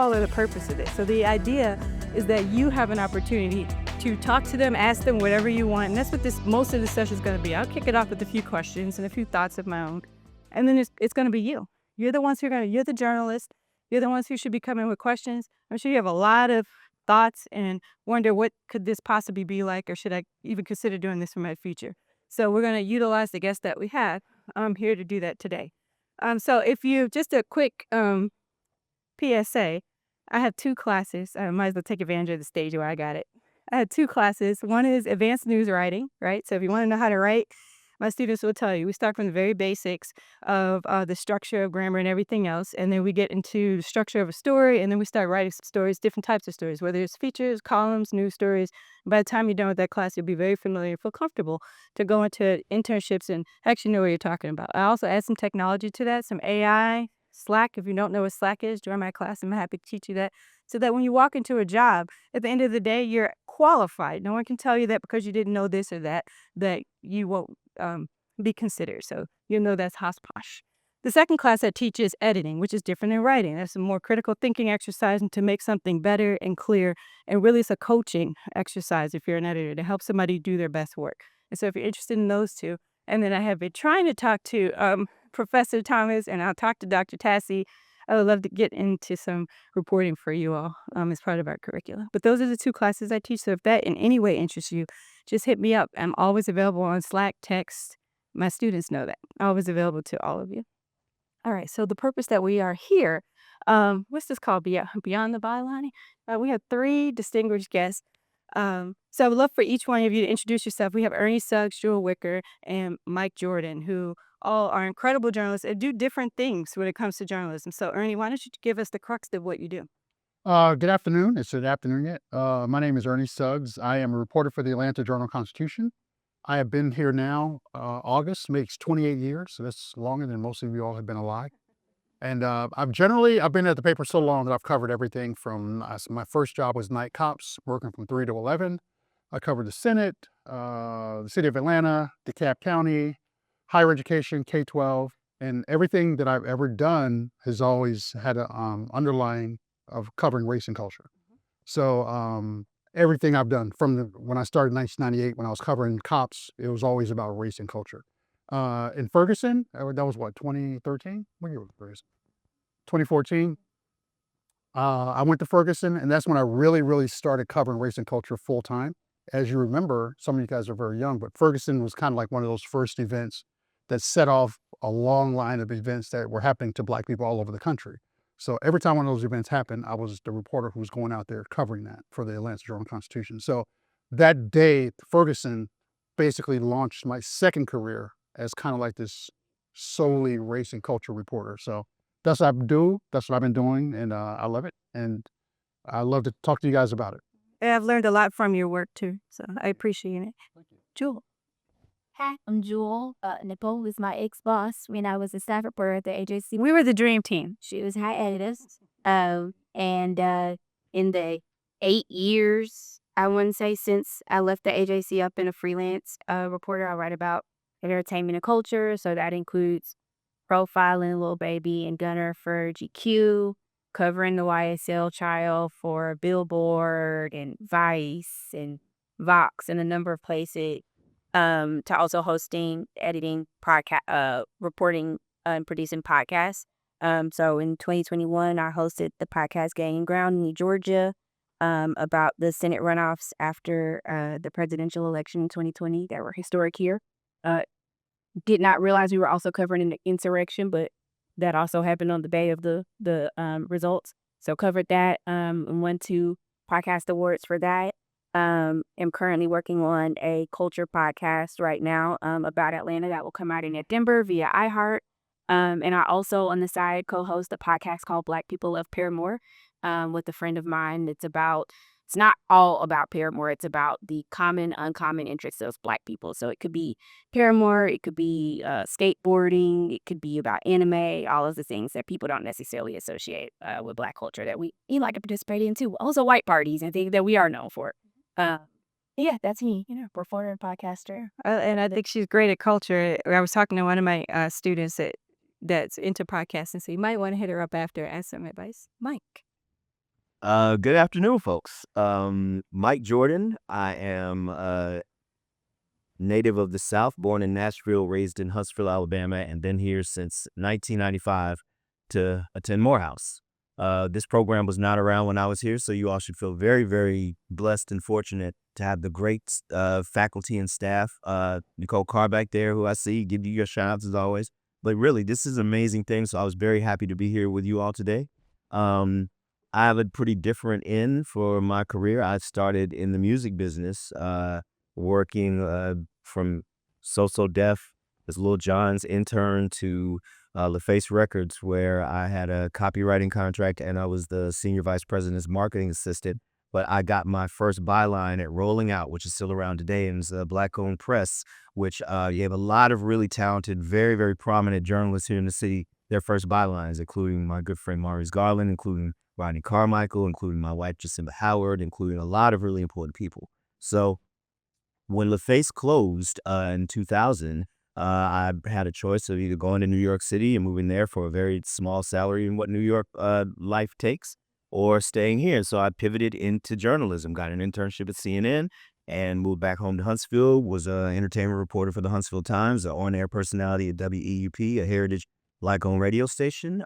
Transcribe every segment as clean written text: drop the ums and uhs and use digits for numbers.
all are the purpose of this. So the idea is that you have an opportunity to talk to them, ask them whatever you want. And that's what most of the session is going to be. I'll kick it off with a few questions and a few thoughts of my own. And then it's going to be you. You're the ones you're the journalist. You're the ones who should be coming with questions. I'm sure you have a lot of thoughts and wonder what could this possibly be like, or should I even consider doing this for my future? So we're going to utilize the guests that we have here to do that today. So if you, just a quick PSA, I have 2 classes. I might as well take advantage of the stage where I got it. I had 2 classes. One is advanced news writing, right? So if you want to know how to write, my students will tell you. We start from the very basics of the structure of grammar and everything else, and then we get into the structure of a story, and then we start writing stories, different types of stories, whether it's features, columns, news stories. By the time you're done with that class, you'll be very familiar, feel comfortable to go into internships and actually know what you're talking about. I also add some technology to that, some AI, Slack. If you don't know what Slack is, join my class. I'm happy to teach you that, so that when you walk into a job, at the end of the day, you're qualified. No one can tell you that because you didn't know this or that you won't be considered. So you'll know that's hosh-posh. The second class that teaches editing, which is different than writing. That's a more critical thinking exercise and to make something better and clear. And really, it's a coaching exercise if you're an editor to help somebody do their best work. And so if you're interested in those 2, and then I have been trying to talk to Professor Thomas, and I'll talk to Dr. Tassie. I would love to get into some reporting for you all as part of our curriculum. But those are the 2 classes I teach. So if that in any way interests you, just hit me up. I'm always available on Slack, text. My students know that. Always available to all of you. All right. So the purpose that we are here, what's this called? Beyond the Byline? We have 3 distinguished guests. So I would love for each one of you to introduce yourself. We have Ernie, Suggs, Wicker, and Mike Jordan, who all are incredible journalists and do different things when it comes to journalism. So Ernie, why don't you give us the crux of what you do? Good afternoon. It's an afternoon yet. My name is Ernie Suggs. I am a reporter for the Atlanta Journal-Constitution. I have been here now, August makes 28 years. So that's longer than most of you all have been alive. And I've been at the paper so long that I've covered everything from, my first job was night cops, working from 3 to 11. I covered the Senate, the city of Atlanta, DeKalb County, higher education, K-12, and everything that I've ever done has always had an underlying of covering race and culture. So everything I've done from when I started in 1998, when I was covering cops, it was always about race and culture. In Ferguson, that was what, 2013? What year was Ferguson? 2014. I went to Ferguson, and that's when I really started covering race and culture full time. As you remember, some of you guys are very young, but Ferguson was kind of like one of those first events that set off a long line of events that were happening to Black people all over the country. So every time one of those events happened, I was the reporter who was going out there covering that for the Atlanta Journal-Constitution. So that day, Ferguson basically launched my second career as kind of like this solely race and culture reporter. So that's what I do. That's what I've been doing, and I love it. And I love to talk to you guys about it. And I've learned a lot from your work too, so I appreciate it. Thank you. Jewel. Hi, I'm Jewel. Nicole is my ex-boss when I was a staff reporter at the AJC. We were the dream team. She was high editors. And in the 8 years, I wouldn't say since I left the AJC, I've been a freelance reporter. I write about entertainment and culture. So that includes profiling Lil Baby and Gunner for GQ, covering the YSL trial for Billboard and Vice and Vox and a number of places. To also hosting, editing, podcast, reporting, and producing podcasts. So in 2021, I hosted the podcast Gaining Ground in Georgia about the Senate runoffs after the presidential election in 2020 that were historic here. Did not realize we were also covering an insurrection, but that also happened on the day of the results. So covered that and won 2 podcast awards for that. Am currently working on a culture podcast right now about Atlanta that will come out in Denver via iHeart. And I also on the side co-host a podcast called Black People of Paramore with a friend of mine. It's not all about Paramore. It's about the common, uncommon interests of Black people. So it could be Paramore, it could be skateboarding, it could be about anime, all of the things that people don't necessarily associate with Black culture that we like to participate in too. Also white parties and things that we are known for. Yeah, that's me, reporter and podcaster. And I think she's great at culture. I was talking to one of my students that's into podcasting, so you might want to hit her up after and ask some advice. Mike. Good afternoon, folks. Mike Jordan. I am a native of the South, born in Nashville, raised in Huntsville, Alabama, and been here since 1995 to attend Morehouse. This program was not around when I was here, so you all should feel very, very blessed and fortunate to have the great faculty and staff. Nicole back there, who I see, give you your shout outs as always. But really, this is an amazing thing, so I was very happy to be here with you all today. I have a pretty different end for my career. I started in the music business, working from So Def as Lil Jon's intern to LaFace Records, where I had a copywriting contract and I was the senior vice president's marketing assistant. But I got my first byline at Rolling Out, which is still around today, and it's a Black-owned press, which you have a lot of really talented, very, very prominent journalists here in the city. Their first bylines, including my good friend Maurice Garland, including Rodney Carmichael, including my wife Jacinda Howard, including a lot of really important people. So when LaFace closed in 2000, I had a choice of either going to New York City and moving there for a very small salary and what New York life takes, or staying here. So I pivoted into journalism, got an internship at CNN, and moved back home to Huntsville, was an entertainment reporter for the Huntsville Times, an on-air personality at WEUP, a heritage Black-owned radio station,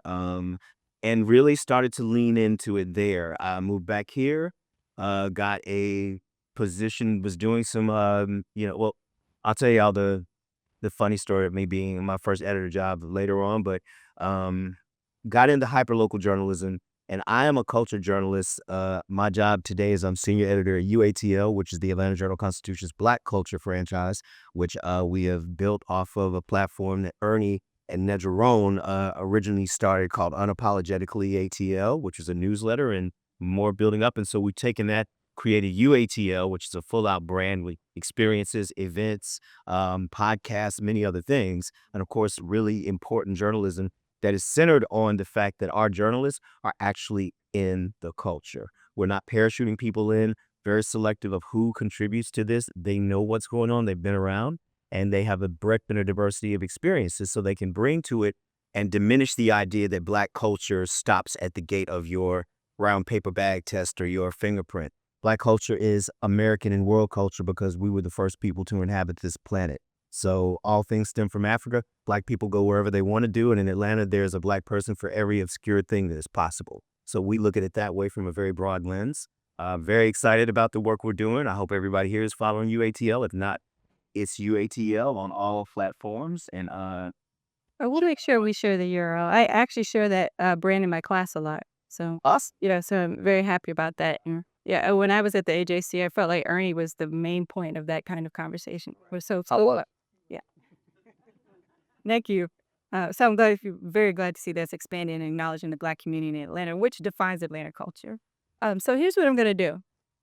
and really started to lean into it there. I moved back here, got a position, was doing some, well, I'll tell y'all the funny story of me being my first editor job later on, but got into hyperlocal journalism, and I am a culture journalist. My job today is I'm senior editor at UATL, which is the Atlanta Journal-Constitution's Black culture franchise, which we have built off of a platform that Ernie and Nedgerone originally started called Unapologetically ATL, which is a newsletter and more building up. And so we've taken that, created UATL, which is a full-out brand with experiences, events, podcasts, many other things. And of course, really important journalism that is centered on the fact that our journalists are actually in the culture. We're not parachuting people in, very selective of who contributes to this. They know what's going on. They've been around, and they have a breadth and a diversity of experiences so they can bring to it and diminish the idea that Black culture stops at the gate of your brown paper bag test or your fingerprint. Black culture is American and world culture because we were the first people to inhabit this planet. So all things stem from Africa. Black people go wherever they want to do. And in Atlanta, there's a Black person for every obscure thing that is possible. So we look at it that way from a very broad lens. Very excited about the work we're doing. I hope everybody here is following UATL. If not, it's UATL on all platforms. And We'll make sure we share the URL. I actually share that brand in my class a lot. So, us. so I'm very happy about that. And yeah, when I was at the AJC, I felt like Ernie was the main point of that kind of conversation. We're so yeah. Thank you. So I'm very glad to see that's expanding and acknowledging the Black community in Atlanta, which defines Atlanta culture. So here's what I'm gonna do.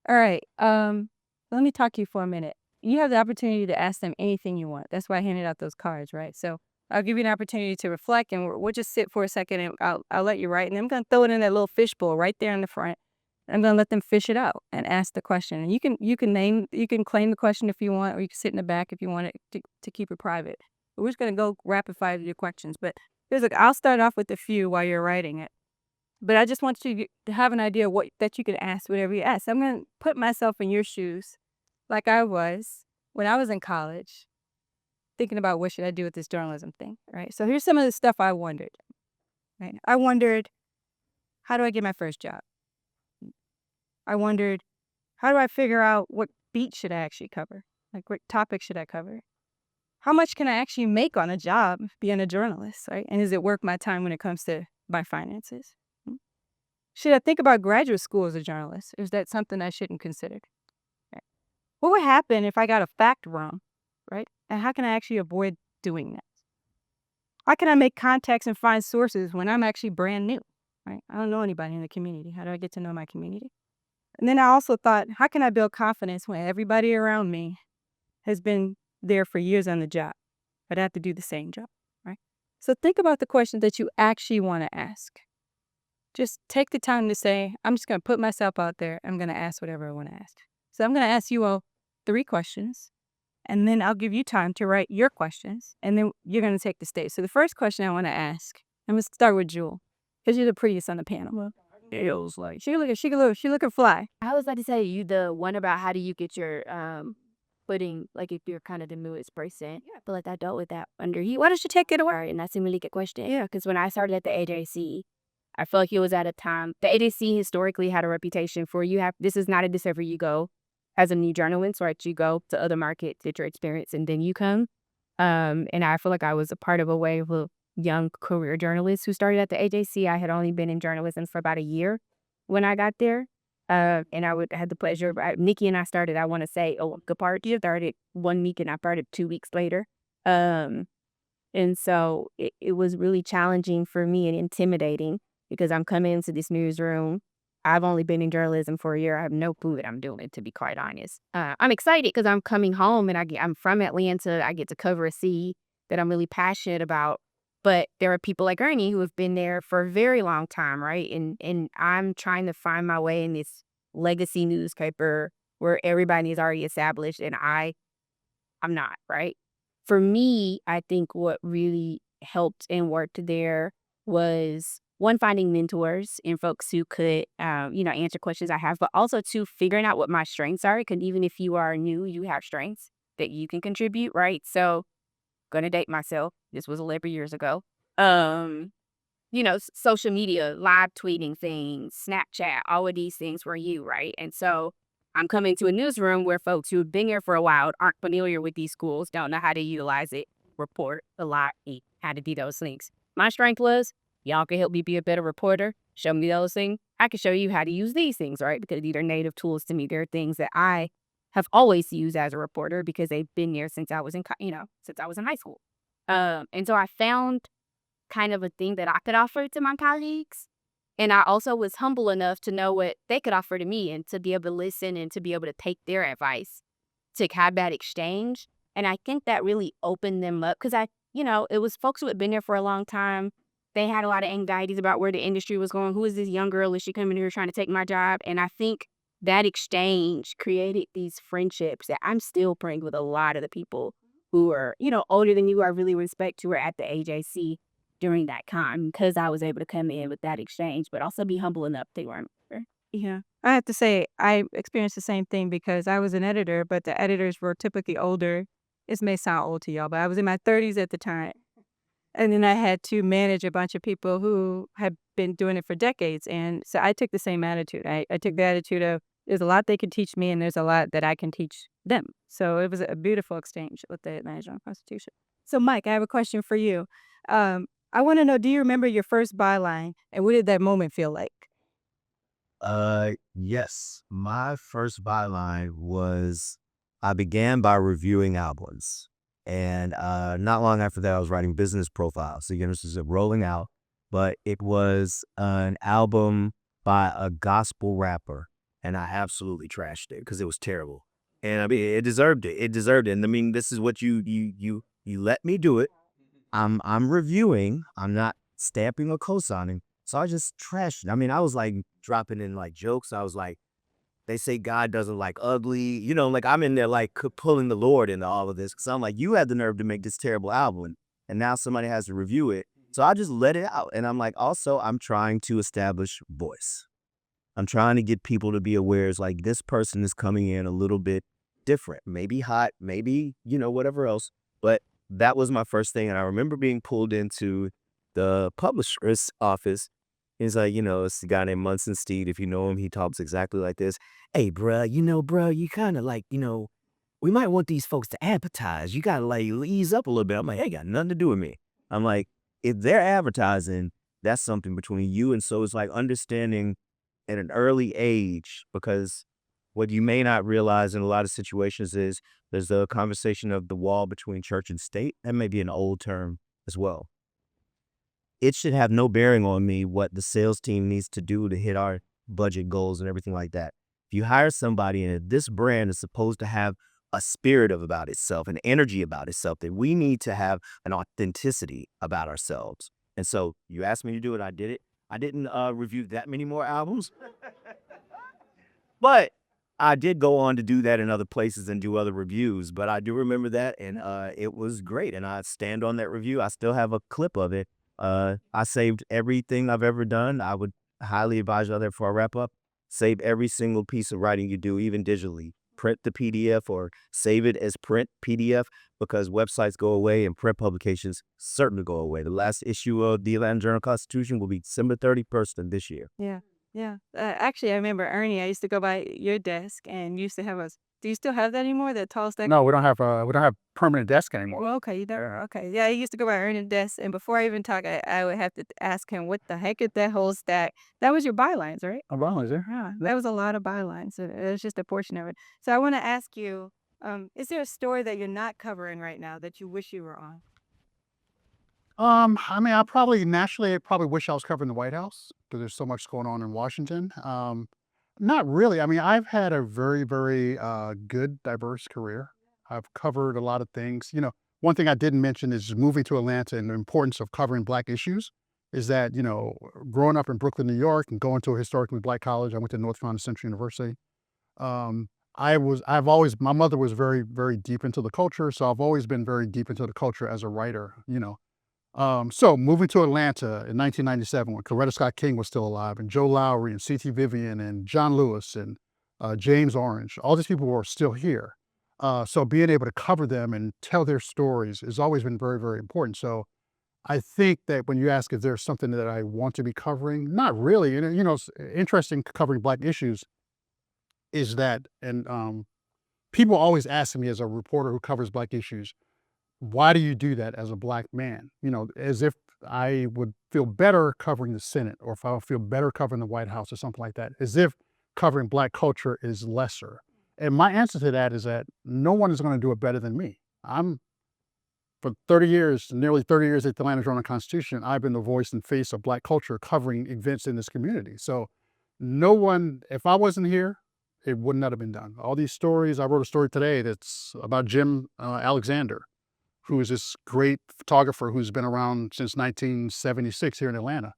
All right. Let me talk to you for a minute. You have the opportunity to ask them anything you want. That's why I handed out those cards, right? So I'll give you an opportunity to reflect, and we'll just sit for a second, and I'll let you write, and I'm gonna throw it in that little fishbowl right there in the front. I'm gonna let them fish it out and ask the question. And you can claim the question if you want, or you can sit in the back if you want it to keep it private. But we're just gonna go rapid fire to your questions. But I'll start off with a few while you're writing it. But I just want you to have an idea that you can ask whatever you ask. I'm gonna put myself in your shoes, like I was when I was in college, thinking about what should I do with this journalism thing, right? So here's some of the stuff I wondered. Right? I wondered, how do I get my first job? I wondered, how do I figure out what beat should I actually cover? Like, what topic should I cover? How much can I actually make on a job being a journalist, right? And is it worth my time when it comes to my finances? Should I think about graduate school as a journalist? Or is that something I shouldn't consider? Right. What would happen if I got a fact wrong, right? And how can I actually avoid doing that? How can I make contacts and find sources when I'm actually brand new, right? I don't know anybody in the community. How do I get to know my community? And then I also thought, how can I build confidence when everybody around me has been there for years on the job, but I have to do the same job, right? So think about the questions that you actually want to ask. Just take the time to say, I'm just going to put myself out there. I'm going to ask whatever I want to ask. So I'm going to ask you all 3 questions, and then I'll give you time to write your questions, and then you're going to take the stage. So the first question I want to ask, I'm going to start with Jewel, because you're the prettiest on the panel. nails. Like she looking fly. I was about to say you the one about how do you get your footing, like if you're kind of the newest person. Yeah, I feel like I dealt with that under you. Why don't you take it away? And that's a really good question. Yeah, because when I started at the AJC, I felt like it was at a time the AJC historically had a reputation for this is not a December you go as a new journalist, right? You go to other markets, get your experience, and then you come. And I feel like I was a part of a wave of young career journalists who started at the AJC. I had only been in journalism for about a year when I got there. And I had the pleasure of Nikki and I started, I want to say, good part. You started 1 week and I started 2 weeks later. And so it was really challenging for me and intimidating because I'm coming into this newsroom. I've only been in journalism for a year. I have no clue what I'm doing, to be quite honest. I'm excited because I'm coming home and I'm from Atlanta. I get to cover a city that I'm really passionate about. But there are people like Ernie who have been there for a very long time, right? And I'm trying to find my way in this legacy newspaper where everybody is already established and I'm not, right? For me, I think what really helped and worked there was one, finding mentors and folks who could, answer questions I have, but also two, figuring out what my strengths are. Because even if you are new, you have strengths that you can contribute, right? So, gonna date myself. This was 11 years ago. Social media, live tweeting things, Snapchat, all of these things were you, right? And so I'm coming to a newsroom where folks who have been here for a while aren't familiar with these schools, don't know how to utilize it, report a lot, how to do those things. My strength was, y'all can help me be a better reporter, show me those things. I can show you how to use these things, right? Because these are native tools to me. They're things that I have always used as a reporter because they've been there since I was in high school. And so I found kind of a thing that I could offer to my colleagues. And I also was humble enough to know what they could offer to me and to be able to listen and to be able to take their advice, to have that exchange. And I think that really opened them up because it was folks who had been there for a long time. They had a lot of anxieties about where the industry was going. Who is this young girl? Is she coming here trying to take my job? And I think that exchange created these friendships that I'm still praying with a lot of the people who are, older than you, I really respect, who were at the AJC during that time because I was able to come in with that exchange, but also be humble enough to learn. Yeah. I have to say, I experienced the same thing because I was an editor, but the editors were typically older. This may sound old to y'all, but I was in my 30s at the time. And then I had to manage a bunch of people who had been doing it for decades. And so I took the same attitude. I took the attitude of there's a lot they can teach me and there's a lot that I can teach them. So it was a beautiful exchange with the Atlanta Journal-Constitution. So Mike, I have a question for you. I want to know, do you remember your first byline and what did that moment feel like? Yes. My first byline was I began by reviewing albums. And not long after that, I was writing business profiles. So, this is rolling out, but it was an album by a gospel rapper. And I absolutely trashed it because it was terrible. And I mean, it deserved it. It deserved it. And I mean, this is what you let me do it. I'm reviewing. I'm not stamping or co-signing. So I just trashed it. I mean, I was like dropping in like jokes. I was like, they say God doesn't like ugly. Like I'm in there like pulling the Lord into all of this. Because I'm like, you had the nerve to make this terrible album. And now somebody has to review it. So I just let it out. And I'm like, also, I'm trying to establish voice. I'm trying to get people to be aware. It's like this person is coming in a little bit different. Maybe hot, maybe, whatever else. But that was my first thing. And I remember being pulled into the publisher's office. He's like, it's a guy named Munson Steed. If you know him, he talks exactly like this. Hey, bruh, you kind of like, we might want these folks to advertise. You got to like ease up a little bit. I'm like, hey, got nothing to do with me. I'm like, if they're advertising, that's something between you. And so it's like understanding at an early age, because what you may not realize in a lot of situations is there's a conversation of the wall between church and state. That may be an old term as well. It should have no bearing on me what the sales team needs to do to hit our budget goals and everything like that. If you hire somebody and this brand is supposed to have a spirit about itself, an energy about itself, that we need to have an authenticity about ourselves. And so you asked me to do it, I did it. I didn't review that many more albums, but I did go on to do that in other places and do other reviews. But I do remember that, and it was great. And I stand on that review. I still have a clip of it. I saved everything I've ever done. I would highly advise you out there before I wrap up, save every single piece of writing you do, even digitally. Print the PDF or save it as print PDF, because websites go away and print publications certainly go away. The last issue of the Atlanta Journal-Constitution will be December 31st of this year. Yeah, yeah. Actually, I remember Ernie. I used to go by your desk and used to have us. Do you still have that anymore? That tall stack? No, we don't have permanent desk anymore. Well, okay, you never. Okay, yeah. I used to go by Ernie's desk, and before I even talk, I would have to ask him, "What the heck is that whole stack?" That was your bylines, right? Oh, wow, is there? Yeah, that was a lot of bylines. So it was just a portion of it. So I want to ask you, is there a story that you're not covering right now that you wish you were on? I mean, I probably wish I was covering the White House because there's so much going on in Washington. Not really. I mean, I've had a very, very good, diverse career. I've covered a lot of things. One thing I didn't mention is moving to Atlanta and the importance of covering Black issues. Is that growing up in Brooklyn, New York, and going to a historically Black college. I went to North Carolina Central University. My mother was very, very deep into the culture, so I've always been very deep into the culture as a writer. So moving to Atlanta in 1997 when Coretta Scott King was still alive, and Joe Lowry and C.T. Vivian and John Lewis and James Orange, all these people were still here. So being able to cover them and tell their stories has always been very, very important. So I think that when you ask if there's something that I want to be covering, not really. It's interesting covering Black issues is that, and people always ask me as a reporter who covers Black issues, why do you do that as a Black man? As if I would feel better covering the Senate, or if I would feel better covering the White House or something like that, as if covering Black culture is lesser. And my answer to that is that no one is going to do it better than me. For 30 years, nearly 30 years at the Atlanta Journal-Constitution, I've been the voice and face of Black culture covering events in this community. So no one, if I wasn't here, it would not have been done. All these stories, I wrote a story today that's about Jim Alexander, who is this great photographer who's been around since 1976 here in Atlanta.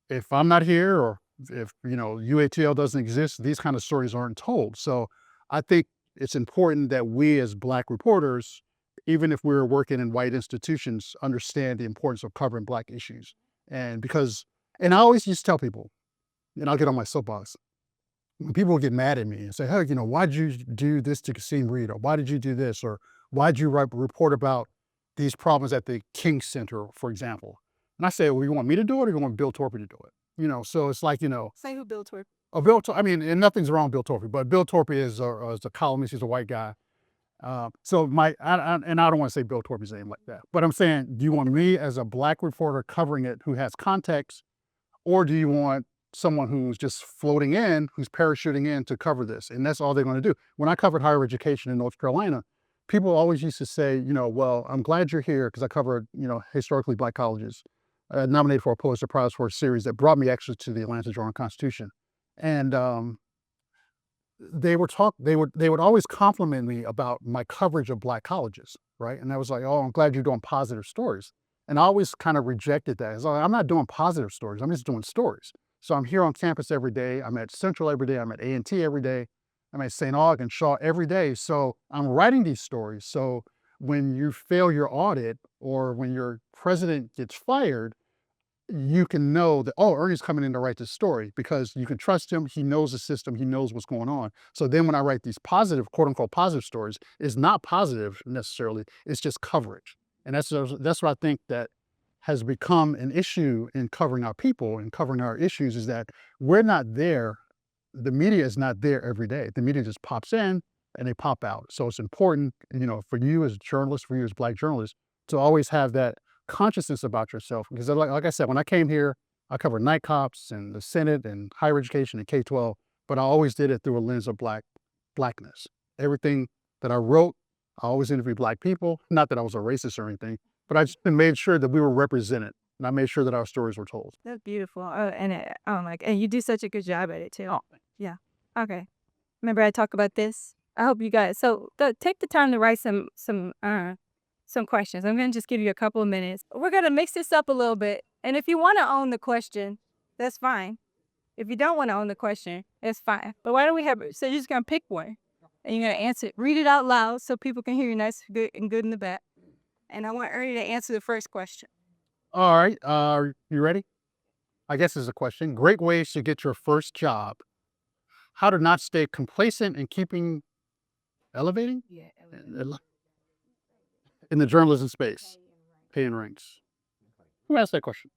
If I'm not here, or if UATL doesn't exist, these kind of stories aren't told. So I think it's important that we as Black reporters, even if we're working in white institutions, understand the importance of covering Black issues. And I always used to tell people, and I'll get on my soapbox, when people get mad at me and say, hey, why'd you do this to Kasim Reed? Or why did you do this? Or why'd you report about these problems at the King Center, for example? And I say, well, you want me to do it, or you want Bill Torpey to do it? So it's like, Say who Bill Torpey. Oh, Bill Torpey, I mean, and nothing's wrong with Bill Torpey, but Bill Torpey is a columnist. He's a white guy. I don't want to say Bill Torpey's name like that, but I'm saying, do you want me as a Black reporter covering it who has context, or do you want someone who's just floating in, who's parachuting in to cover this? And that's all they're going to do. When I covered higher education in North Carolina, people always used to say, well, I'm glad you're here because I covered, historically Black colleges, nominated for a Pulitzer Prize for a series that brought me actually to the Atlanta Journal-Constitution. And they would always compliment me about my coverage of Black colleges, right? And I was like, oh, I'm glad you're doing positive stories. And I always kind of rejected that. Like, I'm not doing positive stories. I'm just doing stories. So I'm here on campus every day. I'm at Central every day. I'm at A&T every day. I'm at St. Aug and Shaw every day. So I'm writing these stories. So when you fail your audit, or when your president gets fired, you can know that, oh, Ernie's coming in to write this story, because you can trust him. He knows the system. He knows what's going on. So then when I write these positive, quote unquote, positive stories, it's not positive necessarily. It's just coverage. And that's what I think that has become an issue in covering our people and covering our issues, is that we're not there. The media is not there every day. The media just pops in and they pop out. So it's important, for you as journalists, for you as Black journalists, to always have that consciousness about yourself. Because like I said, when I came here, I covered night cops and the Senate and higher education and K-12, but I always did it through a lens of Blackness. Everything that I wrote, I always interviewed Black people. Not that I was a racist or anything, but I just made sure that we were represented, and I made sure that our stories were told. That's beautiful. And you do such a good job at it too. Oh. Yeah. Okay. Remember I talk about this? I hope you guys. So take the time to write some questions. I'm gonna just give you a couple of minutes. We're gonna mix this up a little bit, and if you want to own the question, that's fine. If you don't want to own the question, it's fine. But why don't we so you're just gonna pick one, and you're gonna answer it. Read it out loud so people can hear you nice, good in the back. And I want Ernie to answer the first question. All right. You ready? I guess is a question. Great ways to get your first job. How to not stay complacent and keeping elevating in the journalism space. Pay and ranks. Who asked that question?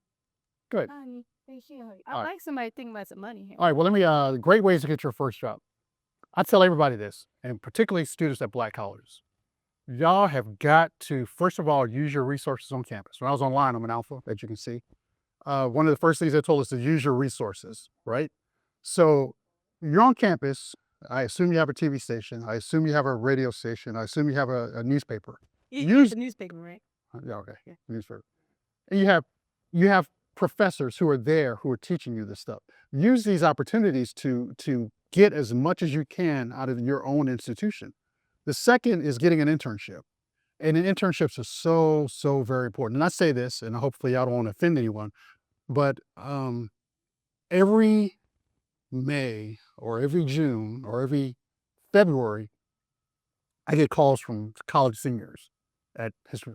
Go ahead. I All right. like somebody thinking about some money here. All right. Well, let me. Great ways to get your first job. I tell everybody this, and particularly students at Black colleges. Y'all have got to, first of all, use your resources on campus. When I was online, I'm an alpha, as you can see. One of the first things they told us to use your resources, right? So you're on campus. I assume you have a TV station. I assume you have a radio station. I assume you have a newspaper. Use the newspaper, right? Yeah, okay. Yeah. Newspaper. And you have professors who are there who are teaching you this stuff. Use these opportunities to get as much as you can out of your own institution. The second is getting an internship. And internships are so very important. And I say this, and hopefully I don't want to offend anyone, but every May or every June or every February, I get calls from college seniors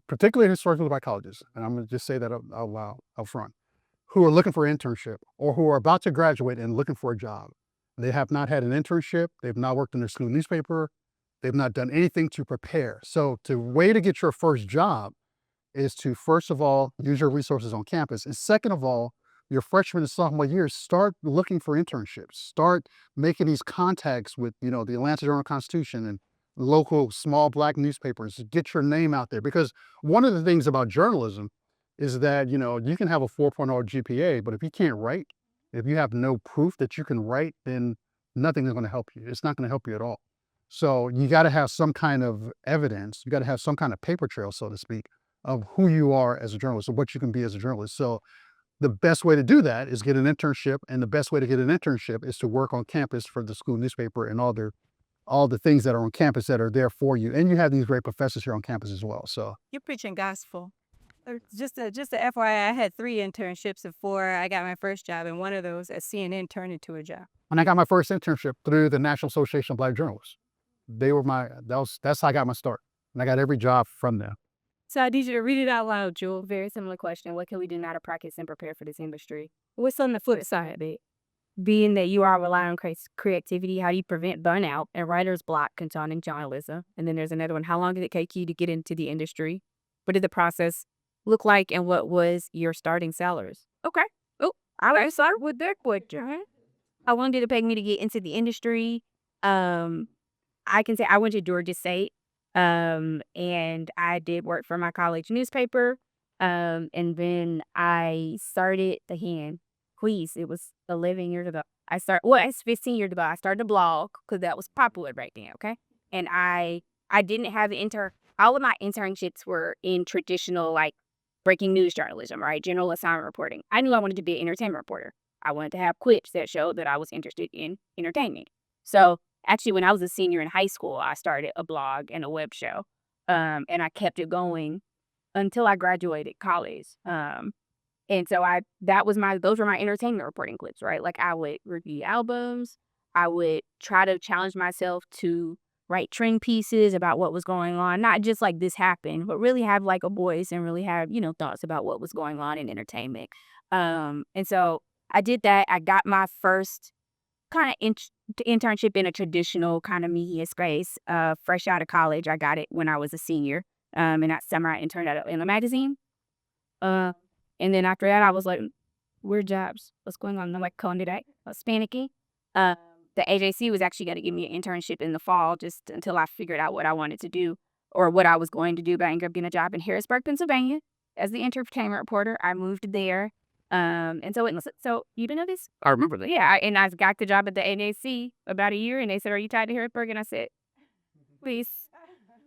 particularly historically Black colleges, and I'm going to just say that out loud, out front, who are looking for an internship or who are about to graduate and looking for a job. They have not had an internship. They've not worked in their school newspaper. They've not done anything to prepare. So the way to get your first job is to, first of all, use your resources on campus. And second of all, your freshman and sophomore years, start looking for internships. Start making these contacts with, the Atlanta Journal-Constitution and local small Black newspapers. Get your name out there. Because one of the things about journalism is that, you can have a 4.0 GPA, but if you can't write, if you have no proof that you can write, then nothing is going to help you. It's not going to help you at all. So you got to have some kind of evidence. You got to have some kind of paper trail, so to speak, of who you are as a journalist or what you can be as a journalist. So the best way to do that is get an internship. And the best way to get an internship is to work on campus for the school newspaper and all the things that are on campus that are there for you. And you have these great professors here on campus as well. So You're preaching gospel. Just a FYI, I had 3 internships before I got my first job, and one of those at CNN turned into a job. and I got my first internship through the National Association of Black Journalists. That's how I got my start. And I got every job from them. So I need you to read it out loud, Jewel. Very similar question. What can we do now to practice and prepare for this industry? What's on the flip side of it? Being that you are relying on creativity, how do you prevent burnout and writer's block concerning journalism? And then there's another one. How long did it take you to get into the industry? What did the process look like, and what was your starting salaries? Okay. Oh, I start with that question. How long did it take me to get into the industry? I can say I went to Georgia State, and I did work for my college newspaper. And then I started it was 11 years ago. It's 15 years ago. I started a blog because that was popular right then, okay? And I didn't have all of my internships were in traditional, like, breaking news journalism, right? General assignment reporting. I knew I wanted to be an entertainment reporter. I wanted to have clips that showed that I was interested in entertainment. So actually, when I was a senior in high school, I started a blog and a web show. And I kept it going until I graduated college. And so those were my entertainment reporting clips, right? Like, I would review albums. I would try to challenge myself to write trend pieces about what was going on, not just like this happened, but really have like a voice and really have, thoughts about what was going on in entertainment. And so I did that. I got my first kind of internship in a traditional kind of media space, fresh out of college. I got it when I was a senior. And that summer I interned in a magazine. And then after that, I was like, weird jobs. What's going on? And I'm like, calling it out. I was panicky. The AJC was actually going to give me an internship in the fall just until I figured out what I wanted to do or what I was going to do. But I ended up getting a job in Harrisburg, Pennsylvania as the entertainment reporter. I moved there. And so you didn't know this? I remember that. Yeah. And I got the job at the AJC about a year, and they said, are you tied to Harrisburg? And I said, please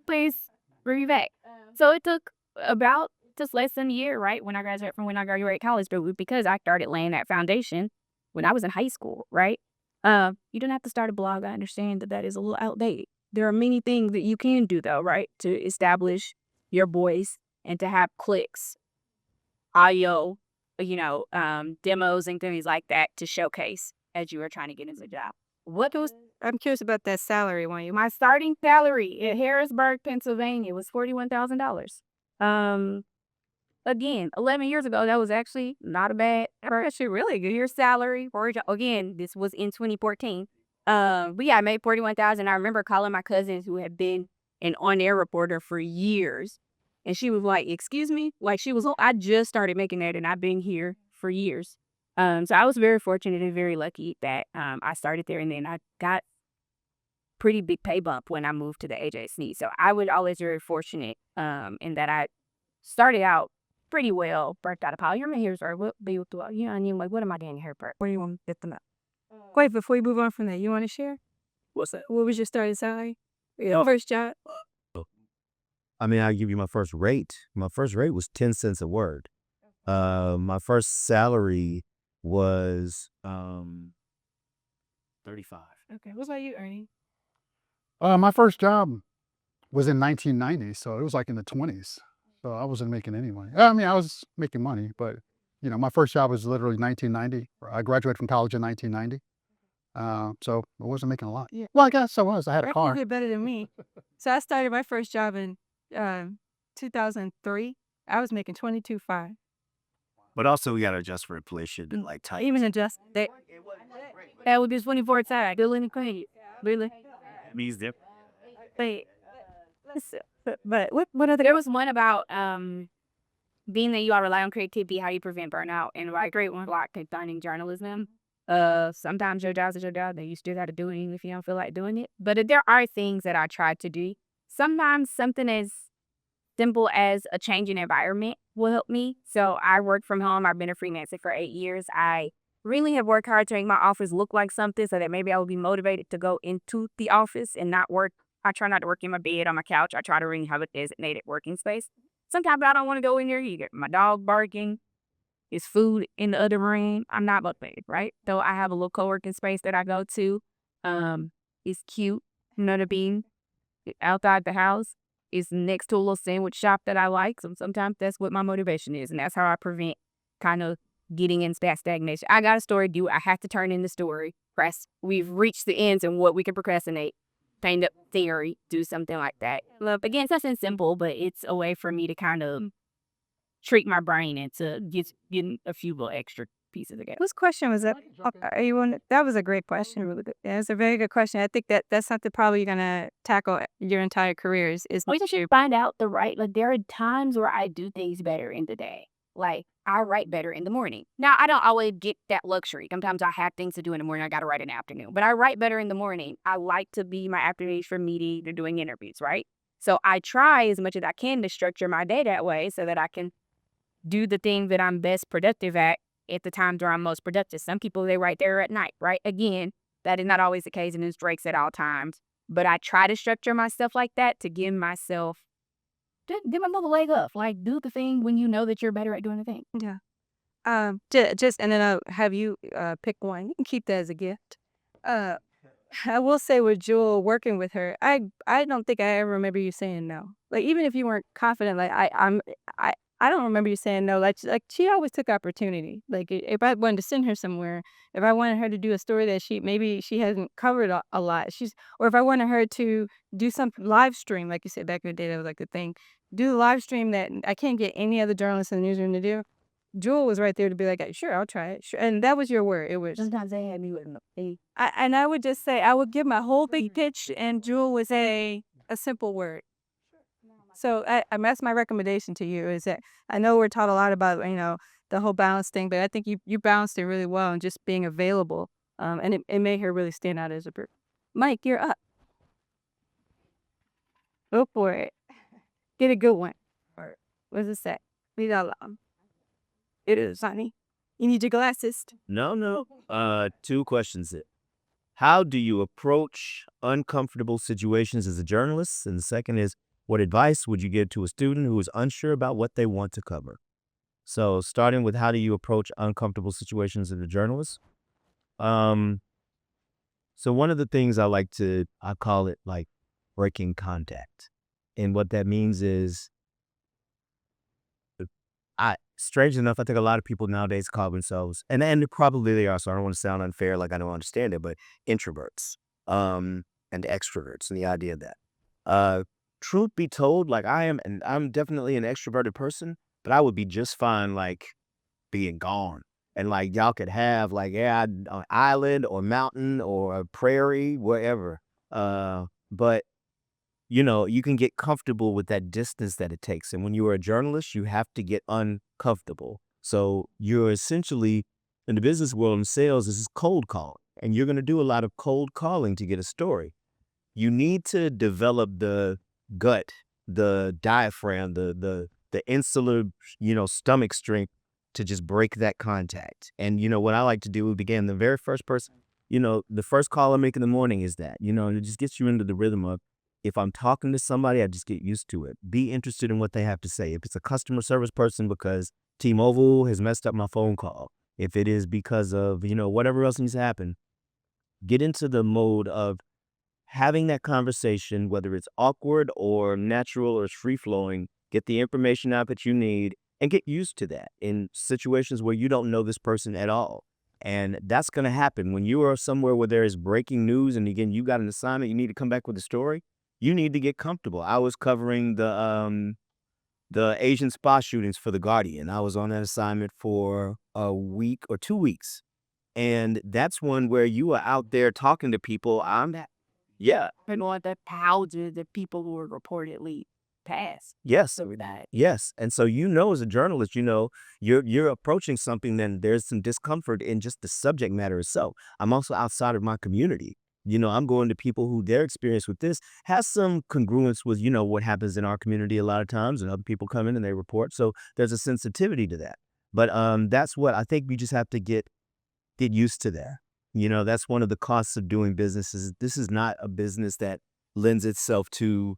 bring me back. So it took about just less than a year, right, when I graduated college, but because I started laying that foundation when I was in high school, right? You don't have to start a blog. I understand that is a little outdated. There are many things that you can do, though, right, to establish your voice and to have clicks, audio, demos and things like that to showcase as you are trying to get into the job. I'm curious about that salary one. My starting salary in Harrisburg, Pennsylvania was $41,000. again, 11 years ago, that was actually not a bad, actually really good year salary for a job. Again, this was in 2014. But yeah, I made 41,000. I remember calling my cousins who had been an on-air reporter for years, and she was like, "Excuse me," like she was. I just started making that, and I've been here for years. So I was very fortunate and very lucky that I started there, and then I got pretty big pay bump when I moved to the AJC. So I was always very fortunate in that I started out pretty well, burnt out of power. You're my hair, sorry. What be with the, you know, I mean, like, what am I doing here, Bert? Where do you want me to get them up? Wait, before you move on from that, you want to share? What's that? What was your starting salary? Your first job? I mean, I'll give you my first rate. My first rate was 10 cents a word. My first salary was 35. Okay. What about you, Ernie? My first job was in 1990, so it was like in the 20s. So I wasn't making any money. I mean, I was making money, but my first job was literally 1990. I graduated from college in 1990. So I wasn't making a lot. Yeah. Well, I guess I was. I had a You car. did better than me. So I started my first job in 2003. I was making $22,500. But also, we got to adjust for inflation and like time. Even adjust that would be 24 times. Billing and credit. Really? Means different. But what other? There was one about being that you all rely on creativity, how you prevent burnout, and like great one like concerning journalism. Sometimes your job is your job, then you still got to do it even if you don't feel like doing it. But there are things that I try to do. Sometimes something as simple as a change in environment will help me. So I work from home. I've been a freelancer for 8 years. I really have worked hard to make my office look like something so that maybe I will be motivated to go into the office and not work. I try not to work in my bed, on my couch. I try to really have a designated working space. Sometimes I don't want to go in there. You get my dog barking. There's food in the other room. I'm not motivated, right? So I have a little co-working space that I go to. It's cute. You know what I mean? Outside the house. It's next to a little sandwich shop that I like. So sometimes that's what my motivation is. And that's how I prevent kind of getting into that stagnation. I got a story due. I have to turn in the story. We've reached the ends and what we can procrastinate. Paint up theory, do something like that. Again, it's something simple, but it's a way for me to kind of treat my brain into getting a few little extra pieces together. Whose question was that? Are you on? That was a great question. Really good. Yeah, it's a very good question. I think that's something probably you're gonna tackle your entire career. Is we should find out the right. Like there are times where I do things better in the day. Like I write better in the morning. Now I don't always get that luxury. Sometimes I have things to do in the morning. I got to write in the afternoon, but I write better in the morning. I like to be my afternoons for meetings or doing interviews, right? So I try as much as I can to structure my day that way so that I can do the thing that I'm best productive at the times where I'm most productive. Some people, they write there at night, right? Again, that is not always the case and it's breaks at all times. But I try to structure myself like that to give myself, give myself a leg up. Like do the thing when you know that you're better at doing the thing. Yeah. Just and then I'll have you pick one. You can keep that as a gift. I will say with Jewel, working with her, I don't think I ever remember you saying no. Like even if you weren't confident, like I don't remember you saying no. Like she always took opportunity. Like if I wanted to send her somewhere, if I wanted her to do a story that maybe she hasn't covered a lot, or if I wanted her to do some live stream, like you said back in the day, that was like the thing. Do the live stream that I can't get any other journalist in the newsroom to do. Jewel was right there to be like, sure, I'll try it. Sure. And that was your word. It was. Sometimes they had me with them. And I would just say, I would give my whole big pitch, and Jewel would say a simple word. So that's my recommendation to you is that I know we're taught a lot about, the whole balance thing, but I think you balanced it really well and just being available. And it made her really stand out as a person. Mike, you're up. Go for it. Get a good one. What does it say? Leave that alone. It is, honey. You need your glasses. No. 2 questions. How do you approach uncomfortable situations as a journalist? And the second is, what advice would you give to a student who is unsure about what they want to cover? So starting with how do you approach uncomfortable situations as a journalist? So one of the things I call it like breaking contact. And what that means is, strange enough, I think a lot of people nowadays call themselves, and probably they are, so I don't want to sound unfair like I don't understand it, but introverts and extroverts, and the idea of that. Truth be told, like I'm definitely an extroverted person, but I would be just fine, like, being gone. And like y'all could have like an island or mountain or a prairie, wherever. But you can get comfortable with that distance that it takes. And when you are a journalist, you have to get uncomfortable. So you're essentially in the business world and sales, this is cold calling. And you're going to do a lot of cold calling to get a story. You need to develop the gut, the diaphragm, the insular, stomach strength to just break that contact. And what I like to do, begin the very first person, the first call I make in the morning is that, and it just gets you into the rhythm of, if I'm talking to somebody, I just get used to it. Be interested in what they have to say. If it's a customer service person because T-Mobile has messed up my phone call, if it is because of, whatever else needs to happen, get into the mode of having that conversation, whether it's awkward or natural or free flowing, get the information out that you need and get used to that in situations where you don't know this person at all. And that's going to happen when you are somewhere where there is breaking news. And again, you got an assignment, you need to come back with a story. You need to get comfortable. I was covering the Asian spa shootings for The Guardian. I was on that assignment for a week or 2 weeks. And that's one where you are out there talking to people. Yeah. And on the thousands of people who were reportedly passed. Yes. Over that. Yes. And so, as a journalist, you're approaching something, then there's some discomfort in just the subject matter itself. I'm also outside of my community. I'm going to people who their experience with this has some congruence with, what happens in our community a lot of times, and other people come in and they report. So there's a sensitivity to that. But that's what I think we just have to get used to that. That's one of the costs of doing business is this is not a business that lends itself to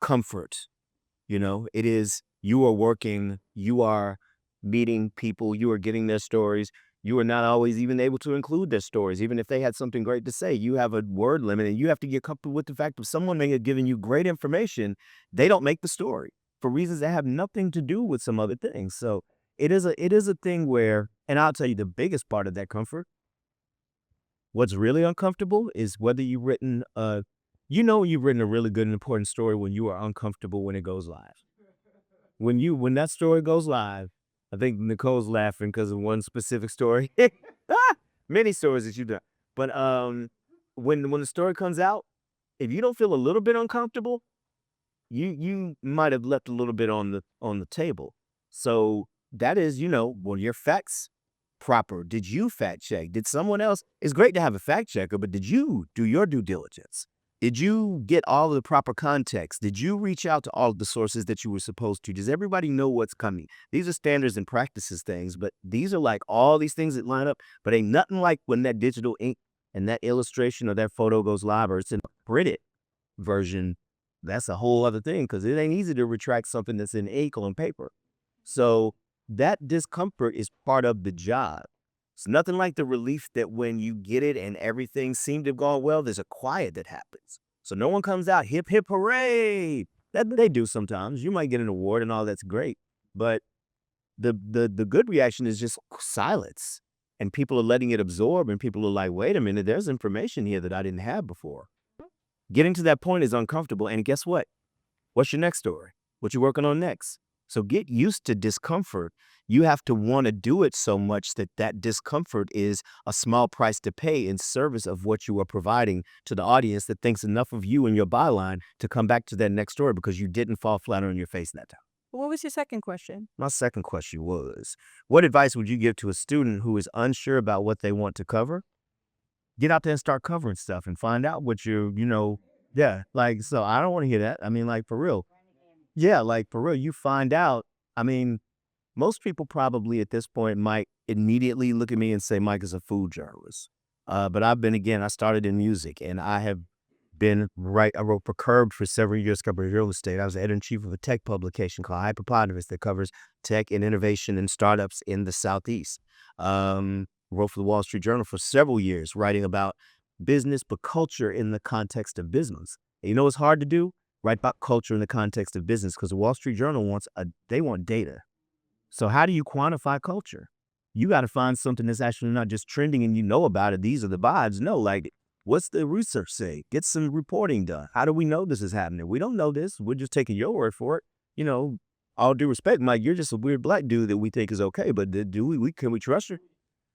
comfort. It is, you are working, you are meeting people, you are getting their stories. You are not always even able to include their stories. Even if they had something great to say, you have a word limit and you have to get comfortable with the fact that someone may have given you great information. They don't make the story for reasons that have nothing to do with some other things. So it is a thing where, and I'll tell you the biggest part of that comfort, what's really uncomfortable is whether you've written you've written a really good and important story when you are uncomfortable when it goes live. When that story goes live, I think Nicole's laughing because of one specific story. Many stories that you've done. But when the story comes out, if you don't feel a little bit uncomfortable, you might have left a little bit on the table. So that is, were your facts proper? Did you fact check? Did someone else? It's great to have a fact checker, but did you do your due diligence? Did you get all of the proper context? Did you reach out to all of the sources that you were supposed to? Does everybody know what's coming? These are standards and practices things, but these are like all these things that line up, but ain't nothing like when that digital ink and that illustration or that photo goes live or it's in a printed version. That's a whole other thing because it ain't easy to retract something that's in ink on paper. So that discomfort is part of the job. It's nothing like the relief that when you get it and everything seemed to have gone well, there's a quiet that happens. So no one comes out, hip, hip, hooray. That they do sometimes. You might get an award and all that's great. But the good reaction is just silence. And people are letting it absorb and people are like, wait a minute, there's information here that I didn't have before. Getting to that point is uncomfortable. And guess what? What's your next story? What you working on next? So get used to discomfort. You have to want to do it so much that discomfort is a small price to pay in service of what you are providing to the audience that thinks enough of you and your byline to come back to that next story because you didn't fall flat on your face that time. What was your second question? My second question was, what advice would you give to a student who is unsure about what they want to cover? Get out there and start covering stuff and find out what so I don't want to hear that. I mean, like for real. Yeah, like for real, you find out. I mean, most people probably at this point might immediately look at me and say Mike is a food journalist. But I started in music and I wrote for Curbed for several years covering real estate. I was the editor-in-chief of a tech publication called Hyperponderous that covers tech and innovation and startups in the Southeast. Wrote for the Wall Street Journal for several years, writing about business, but culture in the context of business. And you know what's hard to do? Write about culture in the context of business because the Wall Street Journal want data. So how do you quantify culture? You got to find something that's actually not just trending and you know about it. These are the vibes. No, like what's the research say? Get some reporting done. How do we know this is happening? We don't know this. We're just taking your word for it. all due respect, Mike, you're just a weird black dude that we think is okay, but can we trust you?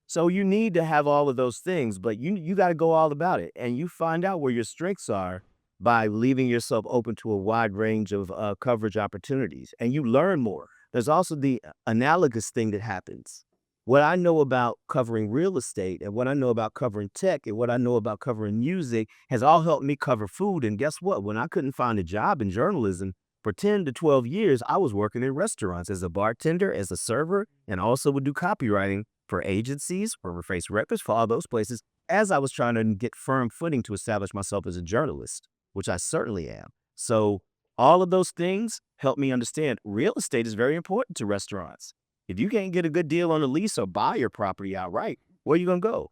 So you need to have all of those things, but you got to go all about it, and you find out where your strengths are by leaving yourself open to a wide range of coverage opportunities, and you learn more. There's also the analogous thing that happens. What I know about covering real estate and what I know about covering tech and what I know about covering music has all helped me cover food. And guess what? When I couldn't find a job in journalism for 10 to 12 years, I was working in restaurants as a bartender, as a server, and also would do copywriting for agencies, for Face Records, for all those places, as I was trying to get firm footing to establish myself as a journalist, which I certainly am. So all of those things help me understand real estate is very important to restaurants. If you can't get a good deal on a lease or buy your property outright, where are you going to go?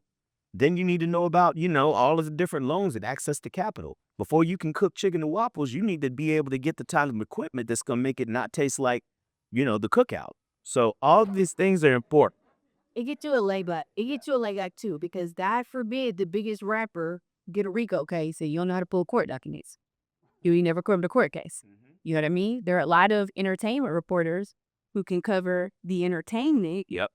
Then you need to know about, all of the different loans and access to capital. Before you can cook chicken and waffles, you need to be able to get the type of equipment that's going to make it not taste like, the cookout. So all of these things are important. It get you a leg back. It get you a leg back too, because God forbid the biggest rapper get a RICO case and you don't know how to pull court documents. You never covered a court case. You know what I mean? There are a lot of entertainment reporters who can cover the entertainment. Yep.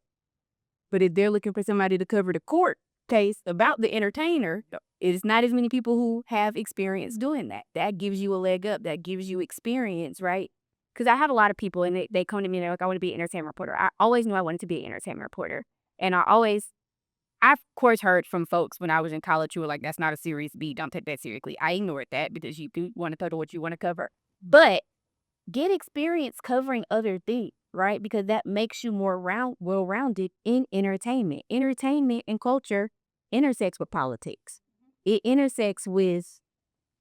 But if they're looking for somebody to cover the court case about the entertainer, it's not as many people who have experience doing that. That gives you a leg up. That gives you experience, right? Because I have a lot of people and they come to me and they're like, I want to be an entertainment reporter. I always knew I wanted to be an entertainment reporter. And I've of course heard from folks when I was in college who were like, that's not a serious beat. Don't take that seriously. I ignored that because you do want to cover what you want to cover. But get experience covering other things, right? Because that makes you more well-rounded in entertainment. Entertainment and culture intersects with politics. It intersects with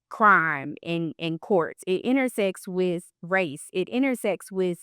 crime and courts. It intersects with race. It intersects with,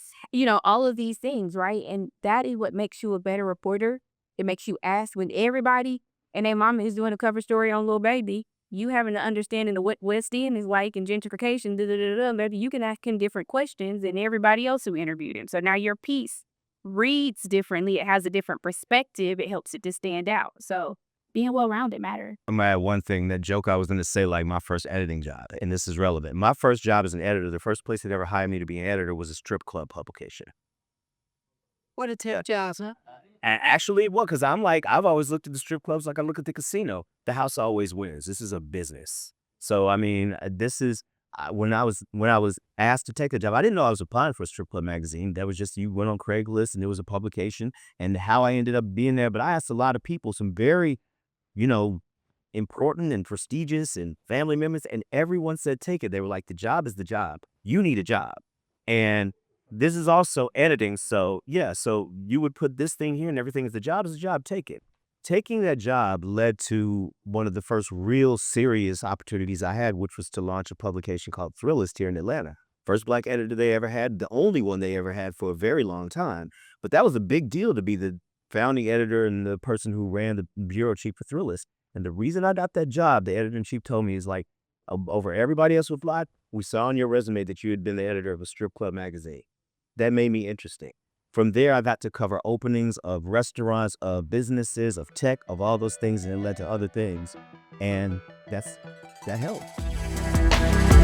all of these things, right? And that is what makes you a better reporter. It makes you ask when everybody and their mama is doing a cover story on Lil Baby, you having an understanding of what West End is like and gentrification, maybe you can ask him different questions than everybody else who interviewed him. So now your piece reads differently. It has a different perspective. It helps it to stand out. So being well-rounded matters. I'm gonna add one thing, that joke I was going to say, like my first editing job, and this is relevant. My first job as an editor, the first place that ever hired me to be an editor was a strip club publication. What a tip job, huh? And actually, because I'm like, I've always looked at the strip clubs like I look at the casino. The house always wins. This is a business. So, I mean, this is, when I was asked to take the job, I didn't know I was applying for a strip club magazine. That was just, you went on Craigslist and it was a publication, and how I ended up being there. But I asked a lot of people, some very, important and prestigious and family members, and everyone said, take it. They were like, the job is the job. You need a job. And this is also editing. So yeah, so you would put this thing here and everything is the job, take it. Taking that job led to one of the first real serious opportunities I had, which was to launch a publication called Thrillist here in Atlanta. First black editor they ever had, the only one they ever had for a very long time. But that was a big deal to be the founding editor and the person who ran the bureau chief for Thrillist. And the reason I got that job, the editor-in-chief told me, is like, over everybody else who applied, we saw on your resume that you had been the editor of a strip club magazine. That made me interesting. From there, I got to cover openings of restaurants, of businesses, of tech, of all those things, and it led to other things. And that helped.